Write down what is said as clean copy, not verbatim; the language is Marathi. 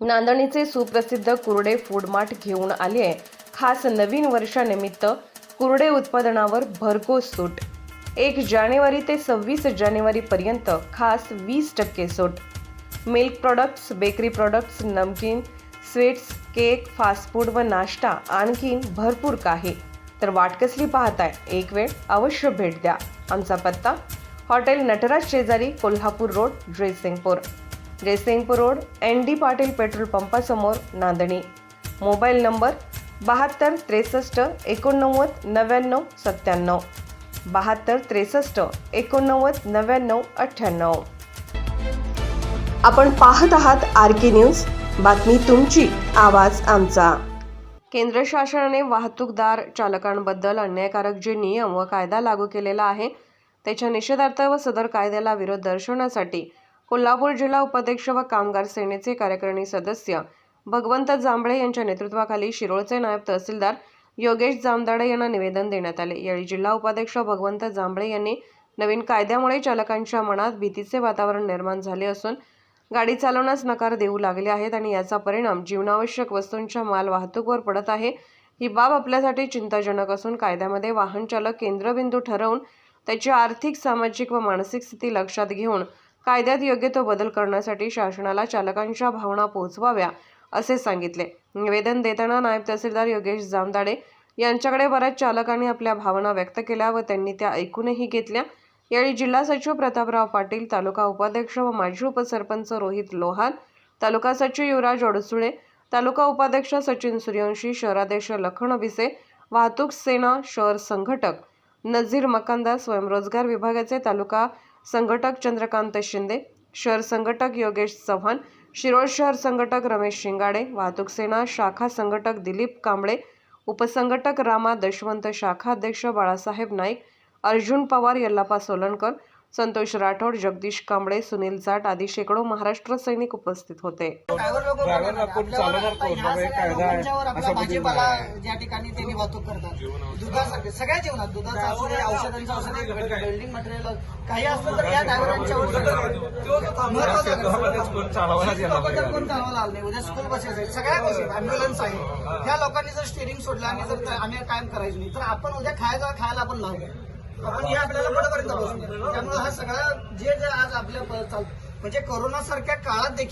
नांदणीचे सुप्रसिद्ध कुर्डे फूड मार्ट घेऊन आले आहे खास नवीन वर्षानिमित्त कुर्डे उत्पादनावर भरघोस सूट। 1 जानेवारी ते 26 जानेवारी पर्यंत खास 20% सूट। मिल्क प्रोडक्ट्स, बेकरी प्रोडक्ट्स, नमकीन, स्वीट्स, केक, फास्ट फूड व नाश्ता आणखीन भरपूर काही। तर वाट कसली पाहताय? एक वेळ अवश्य भेट द्या। आमचा पत्ता हॉटेल नटराज शेजारी, Kolhapur road, Jaysingpur road, ND Patil petrol पंपासमोर, नांदणी। Mobile number 72 63 89 99 97, 72 63 89 99 98। आपण पाहत आहात RK न्यूज, बातमी तुमची, आवाज आमचा। केंद्र शासनाने वाहतूकदार चालकांबद्दल अन्यायकारक जे नियम व कायदा लागू केलेला आहे त्याच्या निषेधार्थ व सदर कायद्याला विरोध दर्शवण्यासाठी कोल्हापूर जिल्हा उपाध्यक्ष व कामगार सेनेचे कार्यकारिणी सदस्य भगवंत जांभळे यांच्या नेतृत्वाखाली शिरोळचे नायब तहसीलदार योगेश जामदाडे यांना निवेदन देण्यात आले। यावेळी जिल्हा उपाध्यक्ष भगवंत जांभळे यांनी नवीन कायद्यामुळे चालकांच्या मनात भीतीचे वातावरण निर्माण झाले असून गाडी चालवण्यास नकार देऊ लागले आहेत आणि याचा परिणाम जीवनावश्यक वस्तूंच्या माल वाहतूकीवर पडत आहे। ही बाब आपल्यासाठी चिंताजनक असून कायद्यामध्ये वाहन चालक केंद्रबिंदू ठरवून त्याची आर्थिक, सामाजिक व मानसिक स्थिती लक्षात घेऊन कायद्यात योग्य तो बदल करण्यासाठी शासनाला चालकांच्या भावना पोहोचवाव्या असे सांगितले। निवेदन देताना नायब तहसीलदार योगेश जामदाडे यांच्याकडे बऱ्याच चालकांनी आपल्या भावना व्यक्त केल्या व त्यांनी त्या ऐकूनही घेतल्या। यावेळी जिल्हा सचिव प्रतापराव पाटील, तालुका उपाध्यक्ष व माजी उपसरपंच रोहित लोहार, तालुका सचिव युवराज अडसुळे, तालुका उपाध्यक्ष सचिन सूर्यवंशी, शहराध्यक्ष लखन अभिसे, वाहतूक सेना शहर संघटक नझीर मकानदार, स्वयंरोजगार विभागाचे तालुका संघटक चंद्रकांत शिंदे, शहर संघटक योगेश चव्हाण, शिरोळ शहर संघटक रमेश शिंगाडे, वाहतूक सेना शाखा संघटक दिलीप कांबळे, उपसंघटक रामा दशवंत, शाखा अध्यक्ष बाळासाहेब नाईक, अर्जुन पवार, यल्लापा सोलनकर, संतोष राठोड, जगदीश कांबळे, सुनील जाट आदी शेकडो महाराष्ट्र सैनिक उपस्थित होते। भाजीपाला ज्या ठिकाणी त्यांनी वाहतूक करतात, दुधासाठी सगळ्या जीवनात दुधाचा असू दे, औषधांचा असू दे, बिल्डिंग मटेरियल काही असलं तर या ड्रायव्हरांच्यावर कोण चालवायला आलं नाही। उद्या स्कूल बसेस आहेत, सगळ्या बसेस, अँब्युलन्स आहे, ह्या लोकांनी जर स्टिअरिंग सोडलं आणि जर आम्ही कायम करायचं नाही तर आपण उद्या खायला आपण लावू, आपण हे आपल्याला पुढेपर्यंत बसू। त्यामुळे हा सगळा जे आज आपल्या म्हणजे कोरोना सारख्या काळात देखील